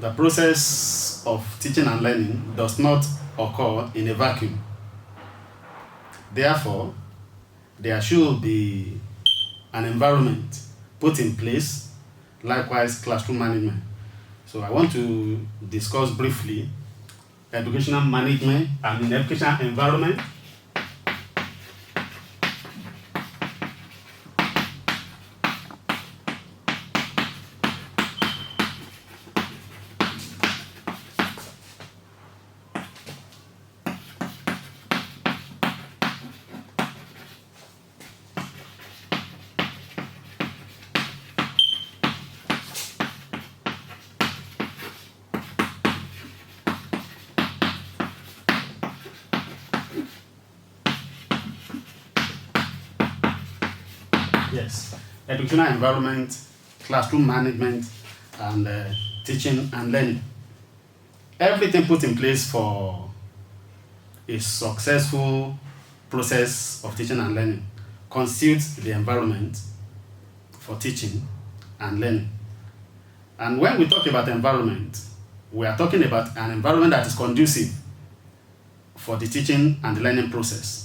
The process of teaching and learning does not occur in a vacuum. Therefore, there should be an environment put in place, likewise classroom management. So I want to discuss briefly educational management and educational environment. Yes, educational environment, classroom management, and teaching and learning. Everything put in place for a successful process of teaching and learning constitutes the environment for teaching and learning. And when we talk about environment, we are talking about an environment that is conducive for the teaching and the learning process.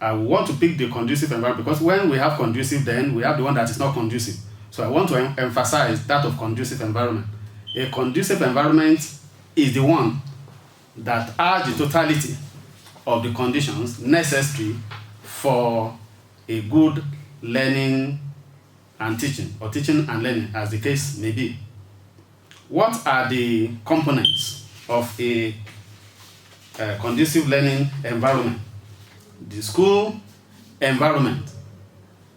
I want to pick the conducive environment because when we have conducive, then we have the one that is not conducive. So I want to emphasize that of conducive environment. A conducive environment is the one that has the totality of the conditions necessary for a good learning and teaching, or teaching and learning, as the case may be. What are the components of a conducive learning environment? The school environment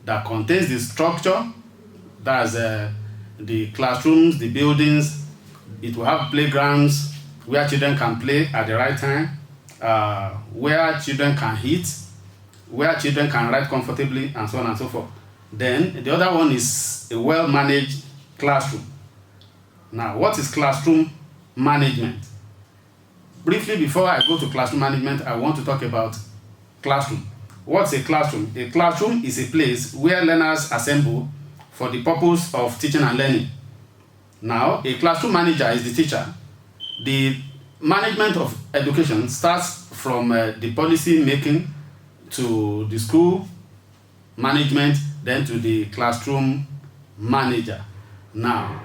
that contains the structure, that's the classrooms, the buildings. It will have playgrounds where children can play at the right time, where children can eat, where children can write comfortably, and so on and so forth. Then the other one is a well-managed classroom. Now, what is classroom management? Briefly, before I go to classroom management, I want to talk about classroom. What's a classroom? A classroom is a place where learners assemble for the purpose of teaching and learning. Now, a classroom manager is the teacher. The management of education starts from the policy making to the school management, then to the classroom manager. Now,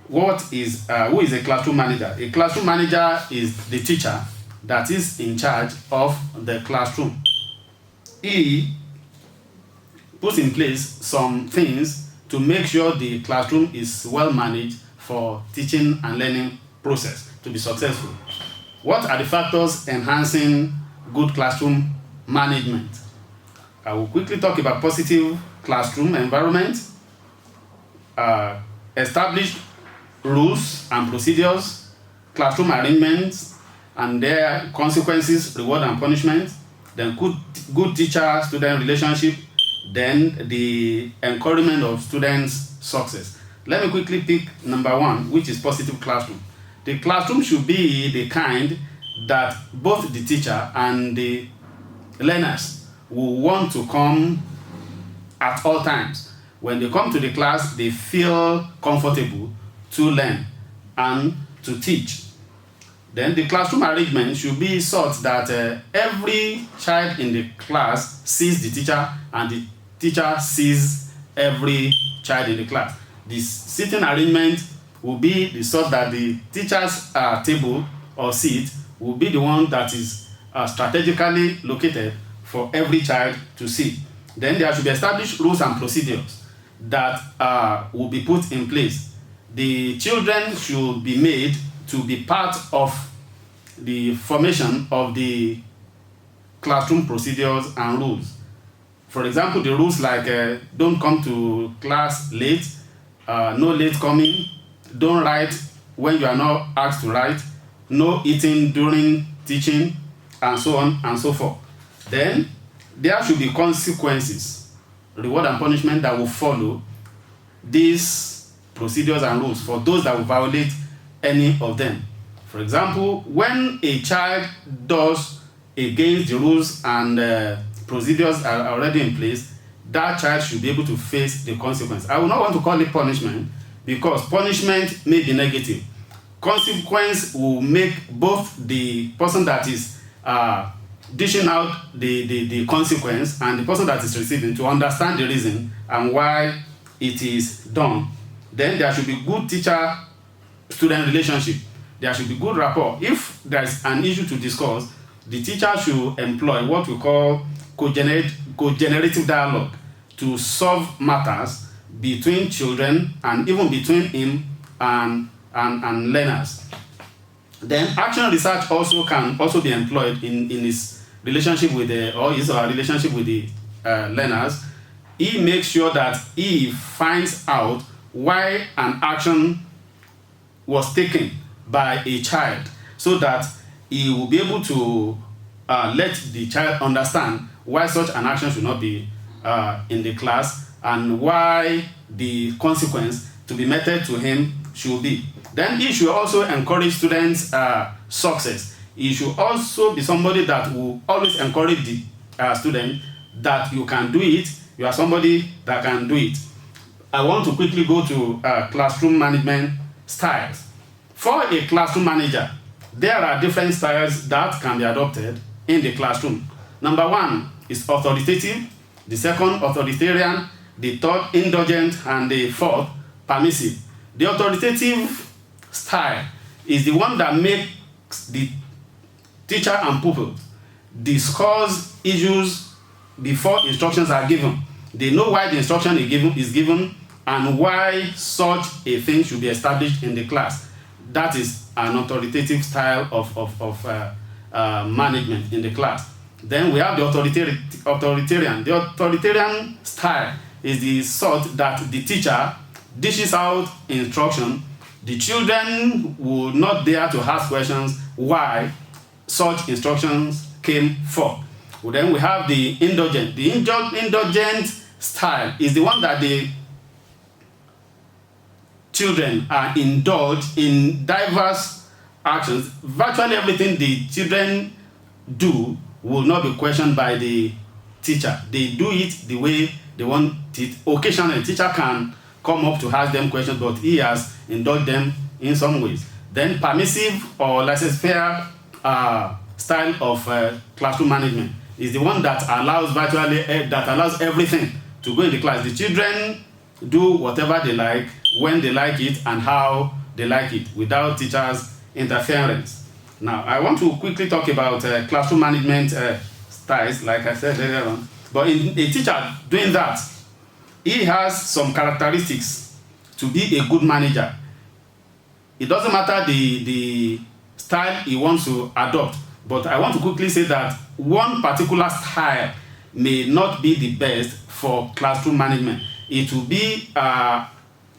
who is a classroom manager? A classroom manager is the teacher that is in charge of the classroom. He puts in place some things to make sure the classroom is well managed for teaching and learning process to be successful. What are the factors enhancing good classroom management? I will quickly talk about positive classroom environment, established rules and procedures, classroom arrangements and their consequences, reward and punishment, then good teacher-student relationship, then the encouragement of students' success. Let me quickly pick number one, which is positive classroom. The classroom should be the kind that both the teacher and the learners will want to come at all times. When they come to the class, they feel comfortable to learn and to teach. Then the classroom arrangement should be such that every child in the class sees the teacher and the teacher sees every child in the class. The sitting arrangement will be the sort that the teacher's table or seat will be the one that is strategically located for every child to sit. Then there should be established rules and procedures that will be put in place. The children should be made to be part of the formation of the classroom procedures and rules. For example, the rules like don't come to class late, no late coming, don't write when you are not asked to write, no eating during teaching, and so on and so forth. Then there should be consequences, reward and punishment that will follow these procedures and rules for those that will violate any of them. For example, when a child does against the rules and procedures are already in place, that child should be able to face the consequence. I will not want to call it punishment because punishment may be negative. consequence will make both the person that is dishing out the consequence and the person that is receiving to understand the reason and why it is done. Then there should be good teacher-student relationship. There should be good rapport. If there is an issue to discuss, the teacher should employ what we call co-generative dialogue to solve matters between children and even between him and learners. Then action research also can also be employed in his relationship with his or her relationship with the learners. He makes sure that he finds out why an action was taken by a child, so that he will be able to let the child understand why such an action should not be in the class and why the consequence to be meted to him should be. Then he should also encourage students' success. He should also be somebody that will always encourage the student that you can do it, you are somebody that can do it. I want to quickly go to classroom management styles. For a classroom manager, there are different styles that can be adopted in the classroom. Number one is authoritative, the second authoritarian, the third indulgent, and the fourth permissive. The authoritative style is the one that makes the teacher and pupils discuss issues before instructions are given. They know why the instruction is given and why such a thing should be established in the class. That is an authoritative style of management in the class. Then we have the authoritarian. The authoritarian style is the sort that the teacher dishes out instruction. The children will not dare to ask questions why such instructions came forth. Well, then we have the indulgent. The indulgent style is the one that the children are indulged in diverse actions. Virtually everything the children do will not be questioned by the teacher. They do it the way they want it. Occasionally, the teacher can come up to ask them questions, but he has indulged them in some ways. Then permissive or laissez-faire style of classroom management is the one that allows everything to go in the class. The children do whatever they like, when they like it, and how they like it, without teachers' interference. Now, I want to quickly talk about classroom management styles, like I said earlier on. But in a teacher doing that, he has some characteristics to be a good manager. It doesn't matter the style he wants to adopt, but I want to quickly say that one particular style may not be the best for classroom management. It will be a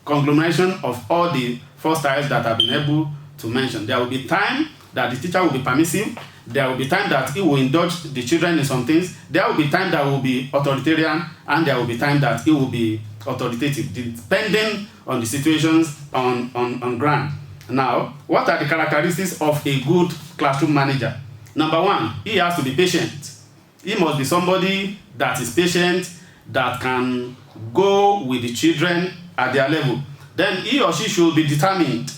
conglomeration of all the four styles that I've been able to mention. There will be time that the teacher will be permissive. There will be time that he will indulge the children in some things. There will be time that will be authoritarian, and there will be time that he will be authoritative, depending on the situations on ground. Now, what are the characteristics of a good classroom manager? Number one, he has to be patient. He must be somebody that is patient, that can go with the children at their level. Then he or she should be determined.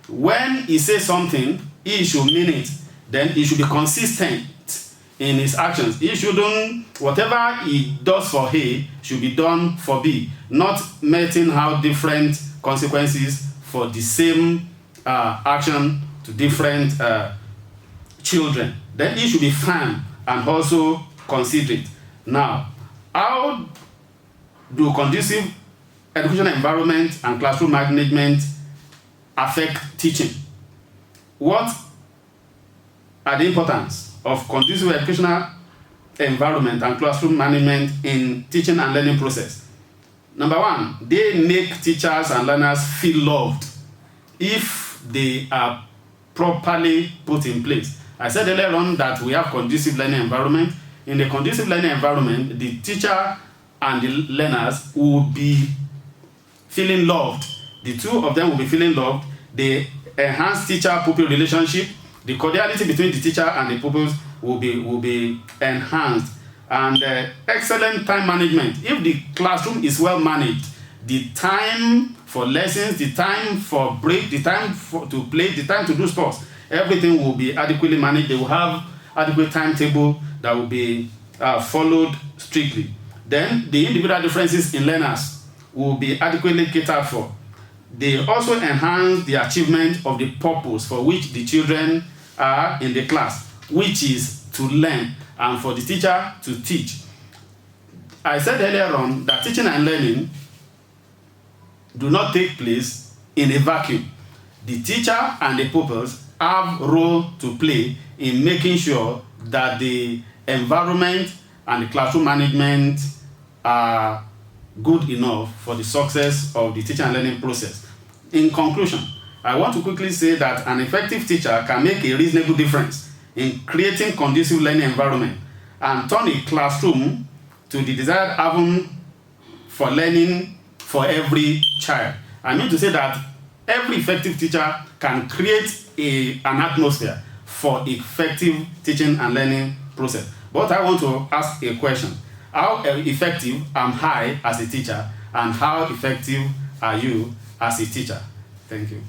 When he says something, he should mean it. Then he should be consistent in his actions. He shouldn't, whatever he does for A should be done for B, not meting out different consequences for the same action to different children. Then he should be firm and also considerate. Now, how do conducive educational environment and classroom management affect teaching? What are the importance of conducive educational environment and classroom management in teaching and learning process? Number one, they make teachers and learners feel loved if they are properly put in place. I said earlier on that we have conducive learning environment. In the conducive learning environment, the teacher and the learners will be feeling loved. The two of them will be feeling loved. The enhanced teacher-pupil relationship, the cordiality between the teacher and the pupils will be enhanced. And excellent time management. If the classroom is well managed, the time for lessons, the time for break, the time to play, the time to do sports. Everything will be adequately managed. They will have adequate timetable that will be followed strictly. Then the individual differences in learners will be adequately catered for. They also enhance the achievement of the purpose for which the children are in the class, which is to learn and for the teacher to teach. I said earlier on that teaching and learning do not take place in a vacuum. The teacher and the pupils have a role to play in making sure that the environment and the classroom management are good enough for the success of the teaching and learning process. In conclusion, I want to quickly say that an effective teacher can make a reasonable difference in creating conducive learning environment and turn a classroom to the desired haven for learning for every child. I mean to say that every effective teacher can create an atmosphere for effective teaching and learning process. But I want to ask a question. How effective am I as a teacher, and how effective are you as a teacher? Thank you.